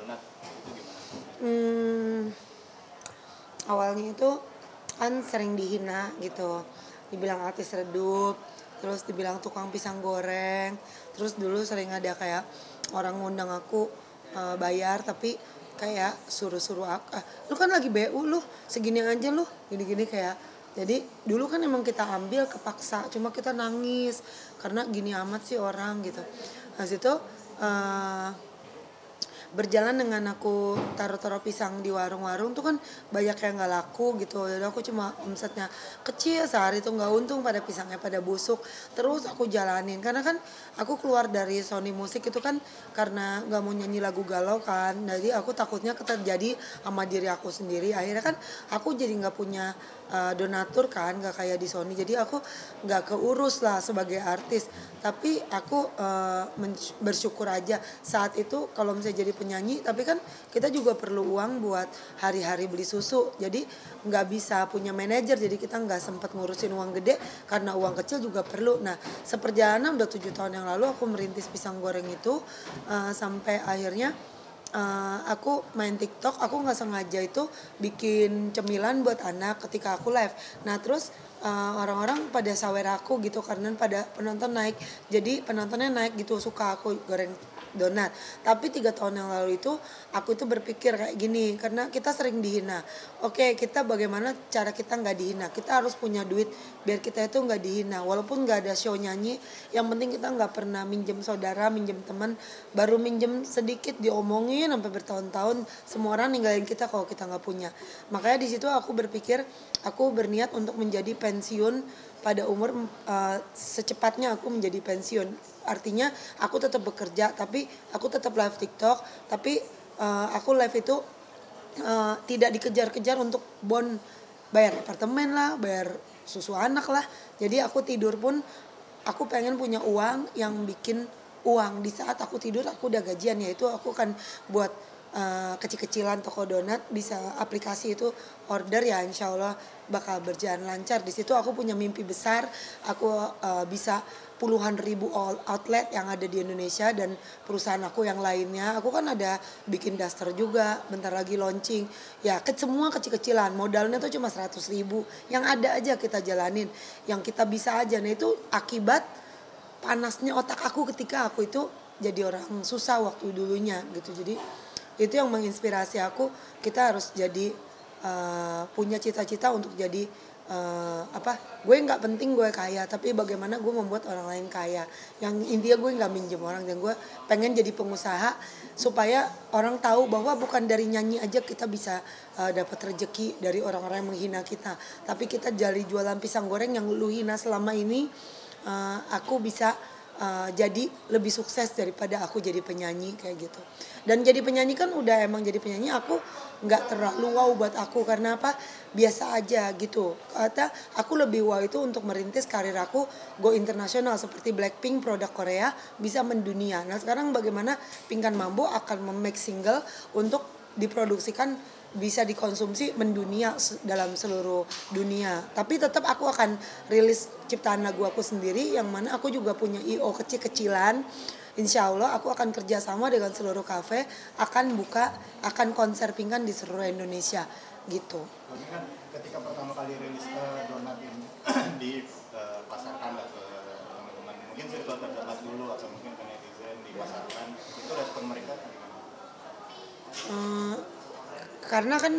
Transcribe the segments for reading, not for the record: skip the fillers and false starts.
donat itu gimana? Awalnya itu kan sering dihina gitu, dibilang artis redup, terus dibilang tukang pisang goreng, terus dulu sering ada kayak orang ngundang aku bayar tapi kayak suruh-suruh aku, lu kan lagi BU lu segini aja lu gini-gini kayak. Jadi dulu kan emang kita ambil kepaksa, cuma kita nangis karena gini amat sih orang gitu. Nah situ berjalan dengan aku taruh-taruh pisang di warung-warung tuh kan banyak yang nggak laku gitu, jadi aku cuma omsetnya kecil, sehari tuh nggak untung, pada pisangnya pada busuk. Terus aku jalanin karena kan aku keluar dari Sony Musik itu kan karena nggak mau nyanyi lagu galau kan, jadi aku takutnya terjadi sama diri aku sendiri. Akhirnya kan aku jadi nggak punya donatur kan, nggak kayak di Sony, jadi aku nggak keurus lah sebagai artis. Tapi aku bersyukur aja saat itu kalau misalnya jadi penyanyi, tapi kan kita juga perlu uang buat hari-hari beli susu, jadi nggak bisa punya manajer, jadi kita nggak sempat ngurusin uang gede karena uang kecil juga perlu. Nah seperjalanan udah 7 tahun yang lalu aku merintis pisang goreng itu, sampai akhirnya aku main TikTok, aku nggak sengaja itu bikin cemilan buat anak ketika aku live. Nah terus orang-orang pada sawer aku gitu karena pada penonton naik, jadi penontonnya naik gitu, suka aku goreng donat. Tapi 3 tahun yang lalu itu aku itu berpikir kayak gini, karena kita sering dihina. Oke, kita bagaimana cara kita nggak dihina? Kita harus punya duit biar kita itu nggak dihina. Walaupun nggak ada show nyanyi, yang penting kita nggak pernah minjem saudara, minjem teman. Baru minjem sedikit diomongin sampai bertahun-tahun. Semua orang ninggalin kita kalau kita nggak punya. Makanya di situ aku berpikir, aku berniat untuk menjadi pensiun pada umur secepatnya aku menjadi pensiun. Artinya aku tetap bekerja tapi aku tetap live TikTok, tapi aku live itu tidak dikejar-kejar untuk bayar apartemen lah, bayar susu anak lah. Jadi aku tidur pun aku pengen punya uang yang bikin uang. Di saat aku tidur aku udah gajian, yaitu aku akan buat kecil-kecilan toko donat, bisa aplikasi itu order, ya insya Allah bakal berjalan lancar. Di situ aku punya mimpi besar, aku bisa puluhan ribu outlet yang ada di Indonesia, dan perusahaan aku yang lainnya. Aku kan ada bikin daster juga, bentar lagi launching. Ya semua kecil-kecilan, modalnya tuh cuma 100 ribu. Yang ada aja kita jalanin, yang kita bisa aja. Nah itu akibat panasnya otak aku ketika aku itu jadi orang susah waktu dulunya gitu. Jadi itu yang menginspirasi aku, kita harus jadi punya cita-cita untuk jadi gue nggak penting gue kaya, tapi bagaimana gue membuat orang lain kaya. Yang intinya gue nggak minjem orang, dan gue pengen jadi pengusaha supaya orang tahu bahwa bukan dari nyanyi aja kita bisa dapat rezeki dari orang-orang yang menghina kita, tapi kita dari jualan pisang goreng yang lu hina selama ini, aku bisa jadi lebih sukses daripada aku jadi penyanyi kayak gitu. Dan jadi penyanyi kan udah emang jadi penyanyi aku nggak terlalu wow buat aku, karena apa, biasa aja gitu. Kata aku lebih wow itu untuk merintis karir aku go internasional, seperti Blackpink produk Korea bisa mendunia. Nah sekarang bagaimana Pinkan Mambo akan memake single untuk diproduksikan bisa dikonsumsi mendunia dalam seluruh dunia. Tapi tetap aku akan rilis ciptaan lagu aku sendiri, yang mana aku juga punya IO kecil-kecilan. Insya Allah aku akan kerjasama dengan seluruh kafe, akan konser Pinkan di seluruh Indonesia gitu. Ini kan ketika pertama kali rilis donat ini dipasarkan ke teman-teman, mungkin circle terdekat dulu atau mungkin ke netizen, dipasarkan, itu respon mereka gimana? Karena kan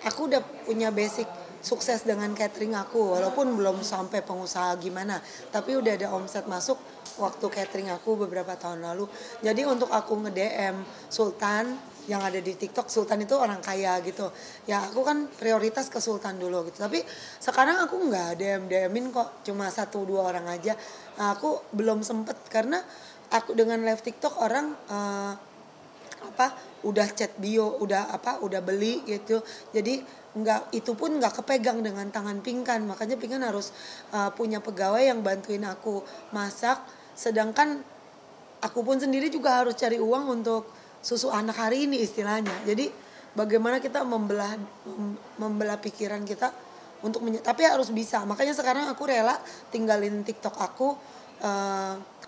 aku udah punya basic sukses dengan catering aku, walaupun belum sampai pengusaha gimana, tapi udah ada omset masuk waktu catering aku beberapa tahun lalu. Jadi untuk aku nge-DM Sultan yang ada di TikTok, Sultan itu orang kaya gitu, ya aku kan prioritas ke Sultan dulu gitu. Tapi sekarang aku nggak DM-DMin kok, cuma 1-2 orang aja. Aku belum sempet karena aku dengan live TikTok orang udah chat bio, udah beli gitu. Jadi itu pun nggak kepegang dengan tangan Pinkan. Makanya Pinkan harus punya pegawai yang bantuin aku masak, sedangkan aku pun sendiri juga harus cari uang untuk susu anak hari ini istilahnya. Jadi bagaimana kita membelah pikiran kita untuk tapi harus bisa. Makanya sekarang aku rela tinggalin TikTok aku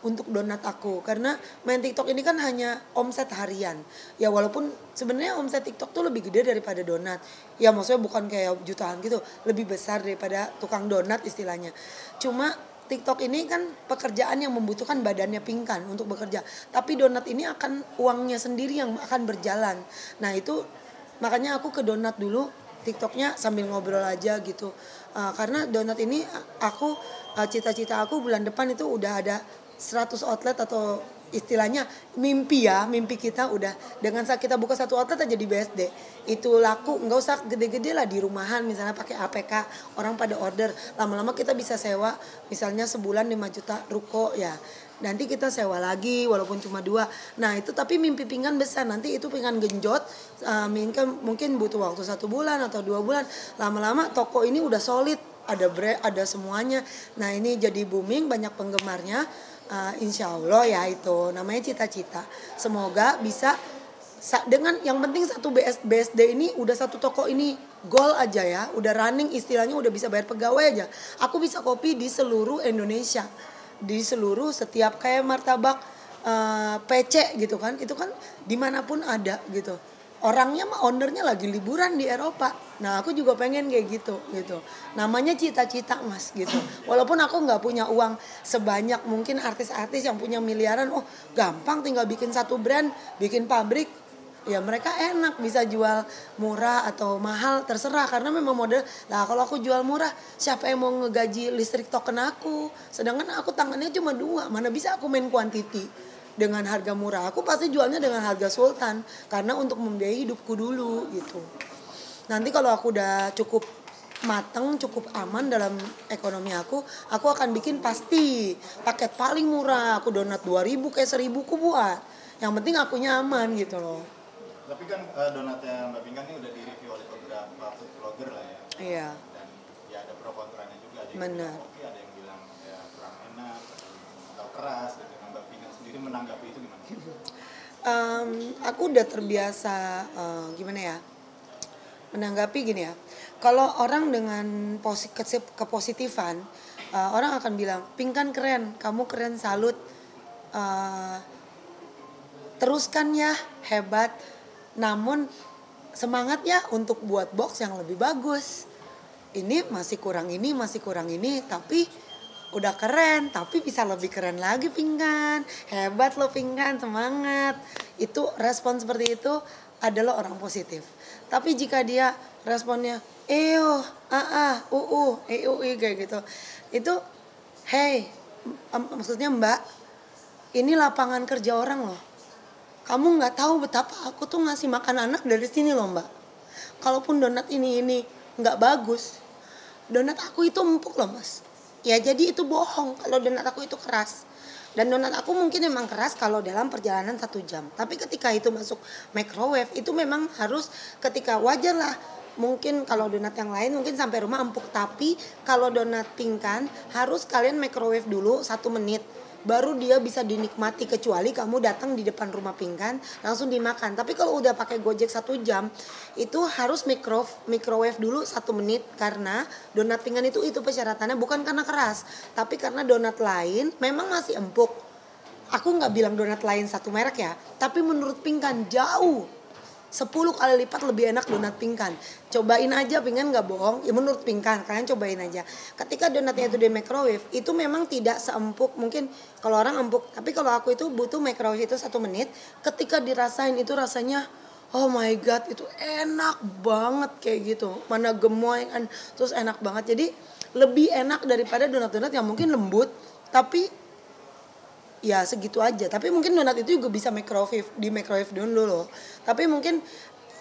untuk donat aku, karena main TikTok ini kan hanya omset harian. Ya walaupun sebenarnya omset TikTok tuh lebih gede daripada donat. Ya maksudnya bukan kayak jutaan gitu, lebih besar daripada tukang donat istilahnya. Cuma TikTok ini kan pekerjaan yang membutuhkan badannya pingkan untuk bekerja. Tapi donat ini akan uangnya sendiri yang akan berjalan. Nah itu makanya aku ke donat dulu, TikToknya sambil ngobrol aja gitu. Karena donat ini aku cita-cita aku bulan depan itu udah ada 100 outlet atau istilahnya mimpi kita udah dengan saat kita buka satu outlet aja di BSD itu laku, nggak usah gede-gede lah, di rumahan misalnya pakai APK orang pada order, lama-lama kita bisa sewa misalnya sebulan 5 juta ruko ya, nanti kita sewa lagi walaupun cuma 2. Nah itu tapi mimpi pinggan besar, nanti itu pinggan genjot, mungkin butuh waktu 1 bulan atau 2 bulan, lama-lama toko ini udah solid, ada brand, ada semuanya. Nah ini jadi booming, banyak penggemarnya. Insya Allah ya, itu namanya cita-cita. Semoga bisa dengan yang penting satu BSD ini udah satu toko ini goal aja ya, udah running istilahnya, udah bisa bayar pegawai aja. Aku bisa kopi di seluruh Indonesia, di seluruh setiap kayak martabak PC gitu kan, itu kan dimanapun ada gitu. Orangnya mah ownernya lagi liburan di Eropa. Nah aku juga pengen kayak gitu. Namanya cita-cita mas gitu. Walaupun aku nggak punya uang sebanyak mungkin artis-artis yang punya miliaran. Oh gampang tinggal bikin satu brand, bikin pabrik. Ya mereka enak bisa jual murah atau mahal terserah, karena memang model. Nah kalau aku jual murah, siapa yang mau ngegaji listrik token aku? Sedangkan aku tangannya cuma 2, mana bisa aku main quantity. Dengan harga murah aku pasti jualnya dengan harga sultan, karena untuk membiayai hidupku dulu gitu. Nanti kalau aku udah cukup mateng, cukup aman dalam ekonomi aku akan bikin pasti paket paling murah. Aku donat 2.000 kayak 1.000 ku buat. Yang penting akunya aman gitu loh. Tapi kan donatnya Mbak Pingkan ini udah di-review oleh beberapa food blogger lah ya. Iya. Dan ya ada pro kontranya juga, ada yang Benar. bilang oke, ada yang bilang ya kurang enak atau keras gitu. Mbak Pingkan sendiri menanggapi itu gimana? Aku udah terbiasa gimana ya, menanggapi gini ya. Kalau orang dengan kepositifan, orang akan bilang Pingkan keren, kamu keren, salut, teruskan ya, hebat. Namun semangat ya untuk buat box yang lebih bagus. Ini masih kurang ini, tapi udah keren, tapi bisa lebih keren lagi Pingkan. Hebat lo Pingkan, semangat. Itu respon seperti itu adalah orang positif. Tapi jika dia responnya kayak gitu. Itu hey, maksudnya Mbak, ini lapangan kerja orang loh. Kamu nggak tahu betapa aku tuh ngasih makan anak dari sini loh Mbak. Kalaupun donat ini nggak bagus, donat aku itu empuk loh Mas. Ya jadi itu bohong kalau donat aku itu keras. Dan donat aku mungkin memang keras kalau dalam perjalanan 1 jam. Tapi ketika itu masuk microwave itu memang harus, ketika wajar lah. Mungkin kalau donat yang lain mungkin sampai rumah empuk. Tapi kalau donat Pingkan harus kalian microwave dulu 1 menit. Baru dia bisa dinikmati, kecuali kamu datang di depan rumah Pingkan langsung dimakan. Tapi kalau udah pakai Gojek 1 jam itu harus microwave dulu 1 menit, karena donat Pingkan itu persyaratannya bukan karena keras, tapi karena donat lain memang masih empuk. Aku nggak bilang donat lain satu merek ya, tapi menurut Pingkan jauh 10 kali lipat lebih enak donat Pingkan. Cobain aja, Pingkan nggak bohong. Ya menurut Pingkan, kalian cobain aja. Ketika donatnya itu di microwave, itu memang tidak seempuk. Mungkin kalau orang empuk, tapi kalau aku itu butuh microwave itu 1 menit. Ketika dirasain itu rasanya, oh my god, itu enak banget kayak gitu. Mana gemoy kan, terus enak banget. Jadi lebih enak daripada donat-donat yang mungkin lembut, tapi ya segitu aja. Tapi mungkin donat itu juga bisa di microwave dulu loh. Tapi mungkin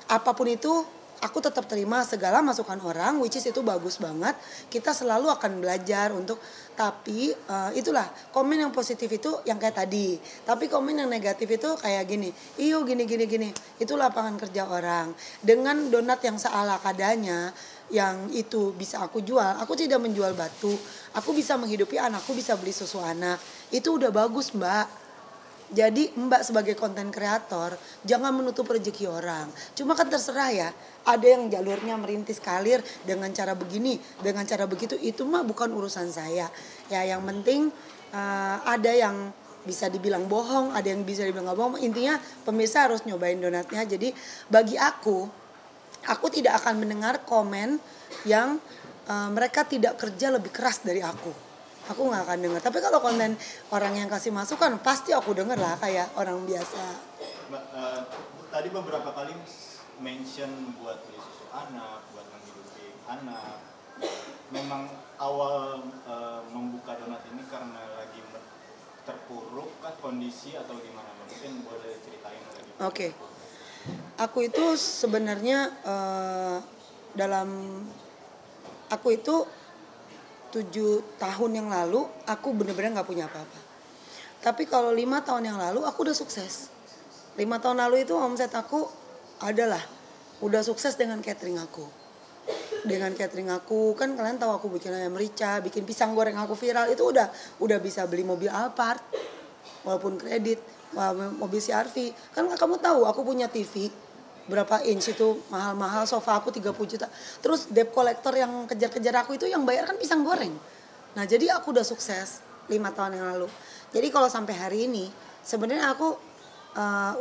apapun itu aku tetap terima segala masukan orang, which is itu bagus banget. Kita selalu akan belajar untuk, tapi itulah komen yang positif itu yang kayak tadi. Tapi komen yang negatif itu kayak gini, iyo gini. Itu lapangan kerja orang. Dengan donat yang seala kadanya, yang itu bisa aku jual, aku tidak menjual batu, aku bisa menghidupi anakku, bisa beli susu anak, itu udah bagus Mbak. Jadi Mbak sebagai konten kreator jangan menutup rezeki orang. Cuma kan terserah ya, ada yang jalurnya merintis karir dengan cara begini, dengan cara begitu, itu mah bukan urusan saya. Ya yang penting ada yang bisa dibilang bohong, ada yang bisa dibilang nggak bohong. Intinya pemirsa harus nyobain donatnya. Jadi bagi aku tidak akan mendengar komen yang mereka tidak kerja lebih keras dari aku. Aku nggak akan dengar. Tapi kalau konten orang yang kasih masukan pasti aku denger lah kayak orang biasa. Mbak, tadi beberapa kali mention buat beli susu anak, buat menghidupi anak. Memang awal membuka donat ini karena lagi terpuruk kah kondisi atau gimana? Mungkin boleh ceritain lagi. Oke. Aku itu sebenarnya aku itu 7 tahun yang lalu aku bener-bener nggak punya apa-apa. Tapi kalau 5 tahun yang lalu aku udah sukses. 5 tahun lalu itu omset aku adalah udah sukses dengan catering aku. Dengan catering aku kan kalian tahu aku bikin ayam merica, bikin pisang goreng aku viral itu udah bisa beli mobil Alphard walaupun kredit, mobil CR-V. Kan kamu tahu aku punya TV berapa inch itu mahal-mahal, sofa aku 30 juta. Terus debt collector yang kejar-kejar aku itu yang bayar kan pisang goreng. Nah, jadi aku udah sukses 5 tahun yang lalu. Jadi kalau sampai hari ini sebenarnya aku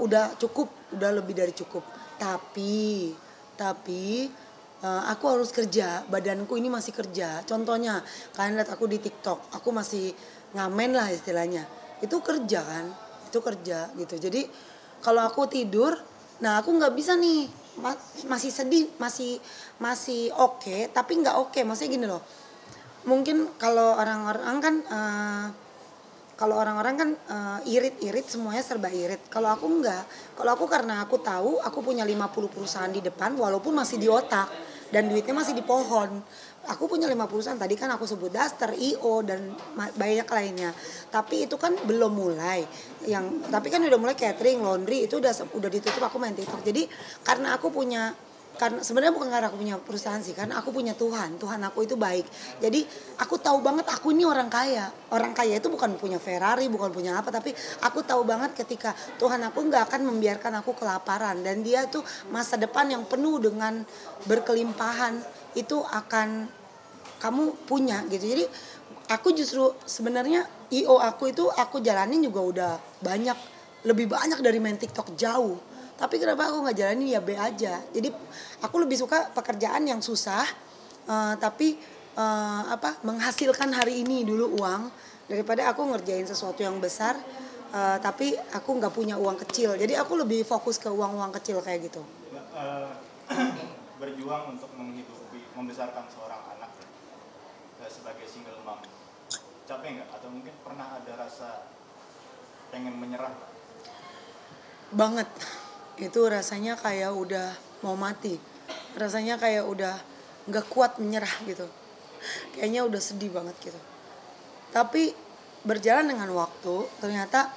udah cukup, udah lebih dari cukup. Tapi aku harus kerja, badanku ini masih kerja. Contohnya, kalian lihat aku di TikTok, aku masih ngamen lah istilahnya. Itu kerja kan, itu kerja gitu. Jadi kalau aku tidur, nah aku nggak bisa nih, masih sedih, masih oke, tapi nggak oke. Maksudnya gini loh, mungkin kalau orang-orang kan irit-irit semuanya serba irit. Kalau aku enggak. Kalau aku karena aku tahu aku punya 50 perusahaan di depan walaupun masih di otak dan duitnya masih di pohon. Aku punya 5 perusahaan tadi kan aku sebut Daster, IO dan banyak lainnya. Tapi itu kan belum mulai. Tapi kan udah mulai catering, laundry itu udah ditutup aku main TikTok. Jadi karena sebenarnya bukan karena aku punya perusahaan sih, karena aku punya Tuhan aku itu baik. Jadi aku tahu banget aku ini orang kaya itu bukan punya Ferrari, bukan punya apa, tapi aku tahu banget ketika Tuhan aku nggak akan membiarkan aku kelaparan, dan dia tuh masa depan yang penuh dengan berkelimpahan itu akan kamu punya gitu. Jadi aku justru sebenarnya IO aku itu aku jalanin juga udah lebih banyak dari main TikTok jauh. Tapi kenapa aku nggak jalanin ya B aja. Jadi aku lebih suka pekerjaan yang susah, tapi menghasilkan hari ini dulu uang daripada aku ngerjain sesuatu yang besar, tapi aku nggak punya uang kecil. Jadi aku lebih fokus ke uang-uang kecil kayak gitu. Berjuang untuk membesarkan seorang anak sebagai single mom, capek nggak? Atau mungkin pernah ada rasa pengen menyerah? Banget. Itu rasanya kayak udah mau mati, rasanya kayak udah nggak kuat menyerah gitu, kayaknya udah sedih banget gitu. Tapi berjalan dengan waktu ternyata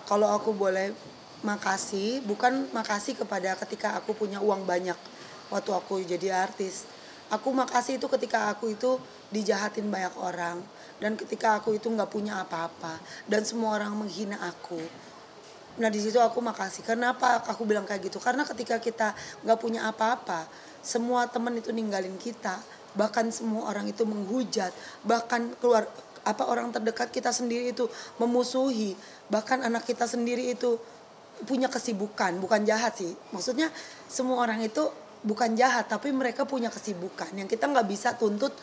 kalau aku boleh makasih, bukan makasih kepada ketika aku punya uang banyak waktu aku jadi artis, aku makasih itu ketika aku itu dijahatin banyak orang, dan ketika aku itu nggak punya apa-apa dan semua orang menghina aku. Nah di situ aku makasih. Kenapa aku bilang kayak gitu? Karena ketika kita nggak punya apa-apa, semua teman itu ninggalin kita, bahkan semua orang itu menghujat, bahkan orang terdekat kita sendiri itu memusuhi, bahkan anak kita sendiri itu punya kesibukan, bukan jahat sih. Maksudnya semua orang itu bukan jahat, tapi mereka punya kesibukan yang kita nggak bisa tuntut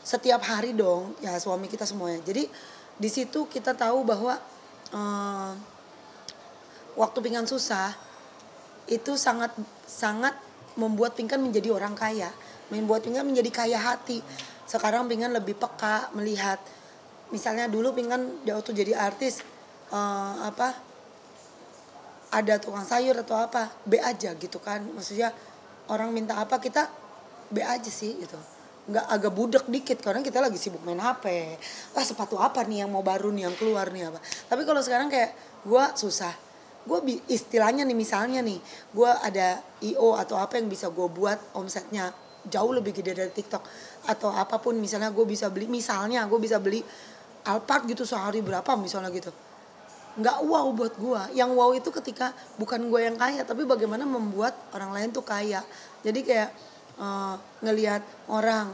setiap hari dong, ya suami kita semuanya. Jadi di situ kita tahu bahwa waktu Pinkan susah itu sangat membuat Pinkan menjadi orang kaya, membuat Pinkan menjadi kaya hati. Sekarang Pinkan lebih peka melihat, misalnya dulu Pinkan waktu jadi artis ada tukang sayur atau apa, B aja gitu kan. Maksudnya orang minta apa kita B aja sih gitu. Nggak agak budek dikit karena kita lagi sibuk main HP. Sepatu apa nih yang mau baru nih yang keluar nih apa. Tapi kalau sekarang kayak gue susah, gue istilahnya nih misalnya nih gue ada IO atau apa yang bisa gue buat omsetnya jauh lebih gede dari TikTok atau apapun, misalnya gue bisa beli Alphard gitu sehari berapa misalnya gitu, nggak wow buat gue. Yang wow itu ketika bukan gue yang kaya tapi bagaimana membuat orang lain tuh kaya. Jadi kayak ngelihat orang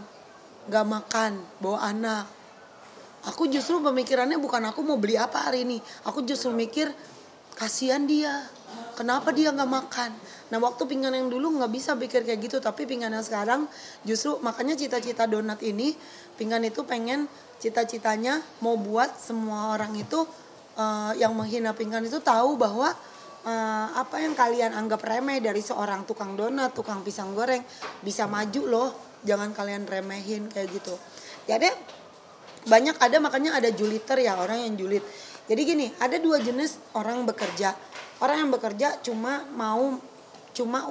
nggak makan bawa anak, Aku justru pemikirannya bukan aku mau beli apa hari ini. Aku justru mikir kasihan dia. Kenapa dia nggak makan? Nah waktu pinggan yang dulu nggak bisa pikir kayak gitu, tapi pinggan yang sekarang justru makanya cita-cita donat ini, pinggan itu pengen cita-citanya mau buat semua orang itu yang menghina pinggan itu tahu bahwa apa yang kalian anggap remeh dari seorang tukang donat, tukang pisang goreng bisa maju loh. Jangan kalian remehin kayak gitu. Jadi banyak ada makanya ada juliter ya, orang yang julid. Jadi gini, ada dua jenis orang bekerja. Orang yang bekerja cuma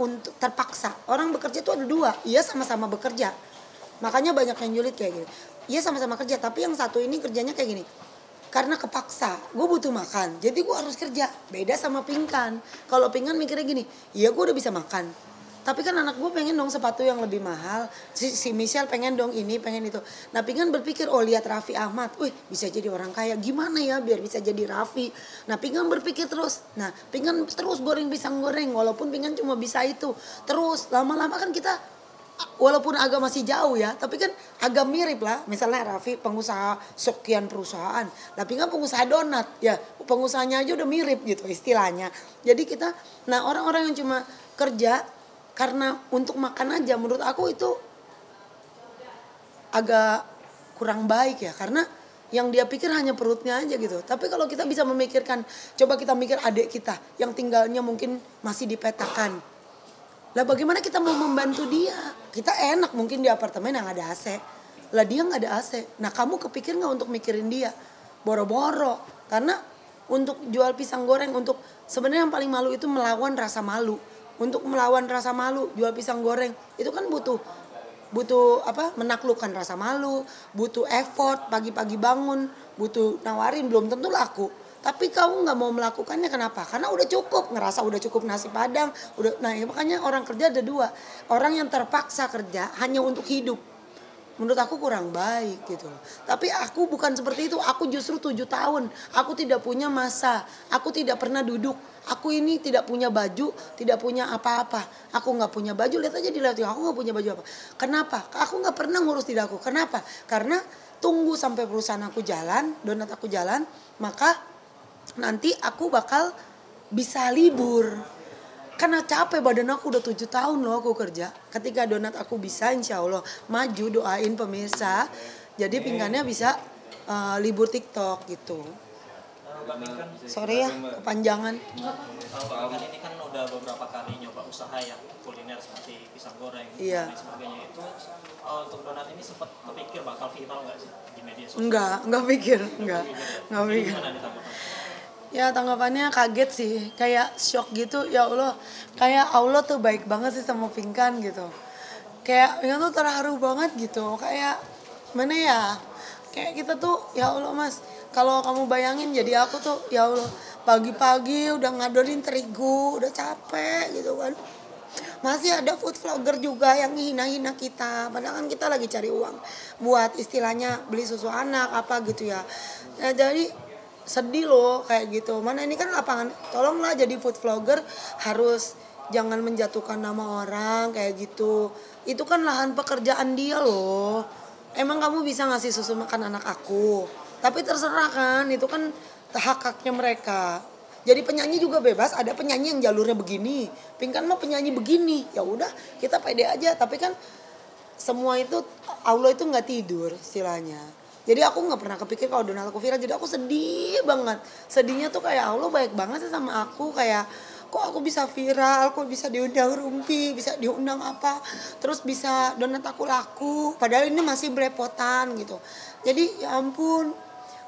untuk terpaksa. Orang bekerja itu ada dua, iya sama-sama bekerja. Makanya banyak yang julid kayak gini. Iya sama-sama kerja, tapi yang satu ini kerjanya kayak gini. Karena kepaksa, gue butuh makan, jadi gue harus kerja. Beda sama pingkan. Kalau pingkan mikirnya gini, iya gue udah bisa makan. Tapi kan anak gue pengen dong sepatu yang lebih mahal. Si Michelle pengen dong ini, pengen itu. Nah pingkan berpikir, oh lihat Raffi Ahmad. Wih bisa jadi orang kaya, gimana ya biar bisa jadi Raffi. Nah pingkan berpikir terus. Nah pingkan terus goreng pisang goreng. Walaupun pingkan cuma bisa itu. Terus lama-lama kan kita walaupun agak masih jauh ya, tapi kan agak mirip lah. Misalnya Raffi pengusaha sekian perusahaan, tapi kan pengusaha donat ya, pengusahanya aja udah mirip gitu istilahnya. Jadi kita, nah orang-orang yang cuma kerja karena untuk makan aja, menurut aku itu agak kurang baik ya, karena yang dia pikir hanya perutnya aja gitu. Tapi kalau kita bisa memikirkan, coba kita mikir adik kita yang tinggalnya mungkin masih dipetakan. Lah bagaimana kita mau membantu dia? Kita enak mungkin di apartemen yang ada AC. Lah dia nggak ada AC. Nah kamu kepikir nggak untuk mikirin dia? Boro-boro. Karena untuk jual pisang goreng, untuk sebenarnya yang paling malu itu melawan rasa malu. Untuk melawan rasa malu, jual pisang goreng itu kan butuh apa? Menaklukkan rasa malu, butuh effort, pagi-pagi bangun, butuh nawarin, belum tentu laku. Tapi kamu nggak mau melakukannya kenapa? Karena udah cukup, ngerasa udah cukup nasi padang, udah. Nah, ya makanya orang kerja ada dua. Orang yang terpaksa kerja hanya untuk hidup. Menurut aku kurang baik gitu. Tapi aku bukan seperti itu. Aku justru 7 tahun. Aku tidak punya masa. Aku tidak pernah duduk. Aku ini tidak punya baju, tidak punya apa-apa. Aku nggak punya baju. Lihat aja di layar, aku nggak punya baju apa. Kenapa? Aku nggak pernah ngurus diri aku. Kenapa? Karena tunggu sampai perusahaan aku jalan, donat aku jalan, maka nanti aku bakal bisa libur. Karena capek badan aku udah 7 tahun loh aku kerja. Ketika donat aku bisa insya Allah maju, doain pemirsa. Jadi pinggannya bisa libur TikTok gitu. Sorry ya kepanjangan. Kalau kan ini kan udah beberapa kali nyoba usaha yang kuliner seperti pisang goreng Iya. dan sebagainya itu, untuk donat ini sempat kepikir bakal viral nggak sih di media sosial? Enggak pikir, enggak pikir. Gimana nih tanggapan? Ya tanggapannya kaget sih, kayak shock gitu. Ya Allah, kayak Allah tuh baik banget sih sama Pingkan gitu. Kayak Pingkan tuh terharu banget gitu. Kayak mana ya? Kayak kita tuh ya Allah Mas, kalau kamu bayangin jadi aku tuh ya Allah pagi-pagi udah ngadorin terigu, udah capek gitu kan. Masih ada food vlogger juga yang hina-hina kita. Padahal kan kita lagi cari uang buat istilahnya beli susu anak apa gitu ya. Nah, jadi sedih loh kayak gitu. Mana ini kan lapangan, tolonglah jadi food vlogger harus jangan menjatuhkan nama orang kayak gitu. Itu kan lahan pekerjaan dia loh. Emang kamu bisa ngasih susu makan anak aku? Tapi terserah kan, itu kan hak-haknya mereka. Jadi penyanyi juga bebas, ada penyanyi yang jalurnya begini. Pingkan mah penyanyi begini. Ya udah, kita pede aja, tapi kan semua itu Allah itu nggak tidur istilahnya. Jadi aku nggak pernah kepikir kalau donat aku viral. Jadi aku sedih banget. Sedihnya tuh kayak Allah baik banget sih sama aku. Kayak kok aku bisa viral, kok bisa diundang Rumpi, bisa diundang apa. Terus bisa donat aku laku. Padahal ini masih belepotan gitu. Jadi ya ampun.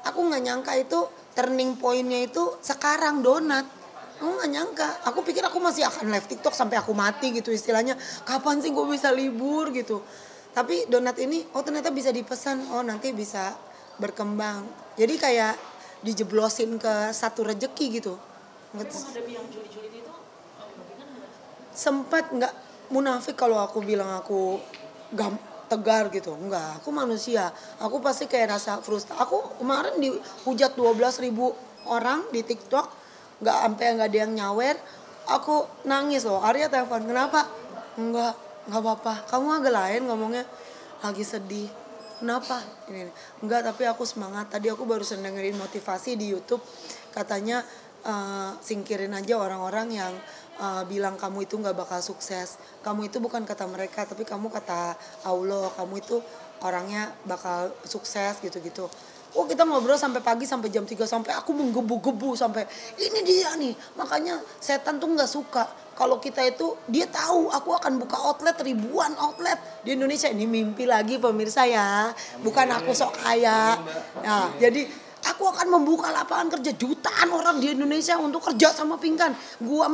Aku nggak nyangka itu turning pointnya itu sekarang donat. Aku nggak nyangka. Aku pikir aku masih akan live TikTok sampai aku mati gitu istilahnya. Kapan sih gue bisa libur gitu. Tapi donat ini, oh ternyata bisa dipesan, oh nanti bisa berkembang. Jadi kayak dijeblosin ke satu rejeki gitu. Menghadapi yang juli-juli itu, Sempat nggak munafik kalau aku bilang aku tegar gitu. Enggak, aku manusia. Aku pasti kayak rasa frustasi. Aku kemarin dihujat 12.000 orang di TikTok, nggak ada yang nyawer. Aku nangis loh. Arya telepon, kenapa? Enggak apa-apa. Kamu agak lain ngomongnya, lagi sedih. kenapa ini enggak, tapi aku semangat. Tadi aku barusan dengerin motivasi di YouTube, katanya singkirin aja orang-orang yang bilang kamu itu nggak bakal sukses. Kamu itu bukan kata mereka, tapi kamu kata Allah, kamu itu orangnya bakal sukses gitu-gitu. Oh, kita ngobrol sampai pagi, sampai jam 3, sampai aku menggebu-gebu, sampai ini dia nih. Makanya setan tuh nggak suka kalau kita itu, dia tahu aku akan buka outlet, ribuan outlet di Indonesia. Ini mimpi lagi pemirsa ya, bukan aku sok kaya. Nah, jadi aku akan membuka lapangan kerja jutaan orang di Indonesia untuk kerja sama Pingkan. Gua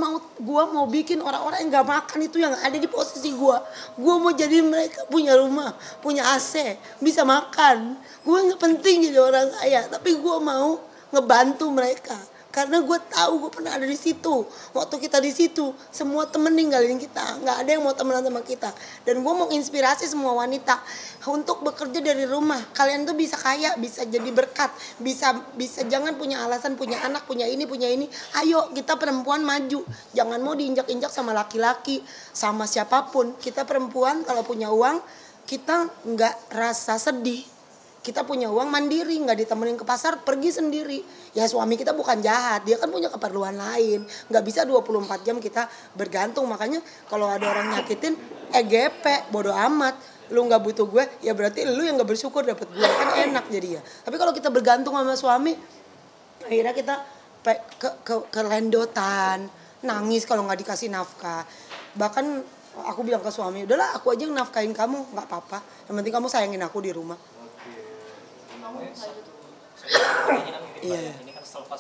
mau bikin orang-orang yang nggak makan itu yang ada di posisi gua. Gua mau jadi mereka punya rumah, punya AC, bisa makan. Gua nggak penting jadi orang kaya, tapi gua mau ngebantu mereka. Karena gue tahu gue pernah ada di situ. Waktu kita di situ, semua temen ninggalin kita, nggak ada yang mau temenan sama kita. Dan gue mau inspirasi semua wanita untuk bekerja dari rumah. Kalian tuh bisa kaya, bisa jadi berkat, bisa jangan punya alasan punya anak, punya ini, punya ini. Ayo kita perempuan maju, jangan mau diinjak-injak sama laki-laki, sama siapapun. Kita perempuan kalau punya uang, kita nggak rasa sedih. Kita punya uang mandiri, nggak ditemenin ke pasar, pergi sendiri. Ya suami kita bukan jahat, dia kan punya keperluan lain. Nggak bisa 24 jam kita bergantung. Makanya kalau ada orang nyakitin, EGP, bodo amat. Lu nggak butuh gue, ya berarti lu yang nggak bersyukur dapet gue. Kan enak jadi ya. Tapi kalau kita bergantung sama suami, akhirnya kita kelendotan, nangis kalau nggak dikasih nafkah. Bahkan aku bilang ke suami, udahlah aku aja yang nafkahin kamu, nggak apa-apa. Yang penting kamu sayangin aku di rumah. Iya. Ini kan setelah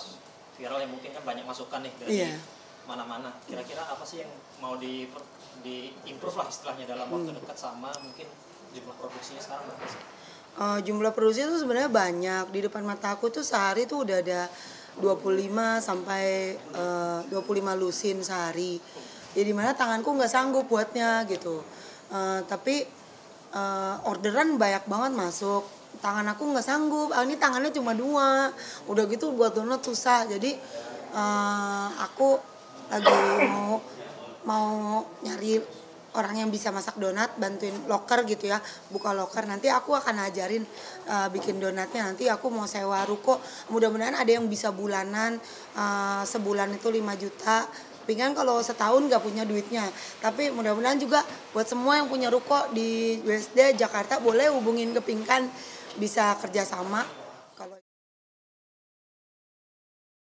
viral yang mungkin kan banyak masukan nih dari mana-mana. Kira-kira apa sih yang mau di improve lah istilahnya dalam waktu dekat, sama mungkin jumlah produksinya sekarang berapa sih? Jumlah produksi itu sebenarnya banyak. Di depan mata aku tuh sehari tuh udah ada 25 sampai 25 lusin sehari. Ya dimana tanganku nggak sanggup buatnya gitu. Tapi orderan banyak banget masuk. Tangan aku nggak sanggup, ini tangannya cuma 2, udah gitu buat donat susah. Jadi aku lagi mau nyari orang yang bisa masak donat, bantuin loker gitu ya, buka loker. Nanti aku akan ajarin bikin donatnya. Nanti aku mau sewa ruko, mudah-mudahan ada yang bisa bulanan, sebulan itu 5 juta. Pingkan kalau setahun gak punya duitnya. Tapi mudah-mudahan juga buat semua yang punya ruko di WSD Jakarta, boleh hubungin ke Pingkan, bisa kerjasama.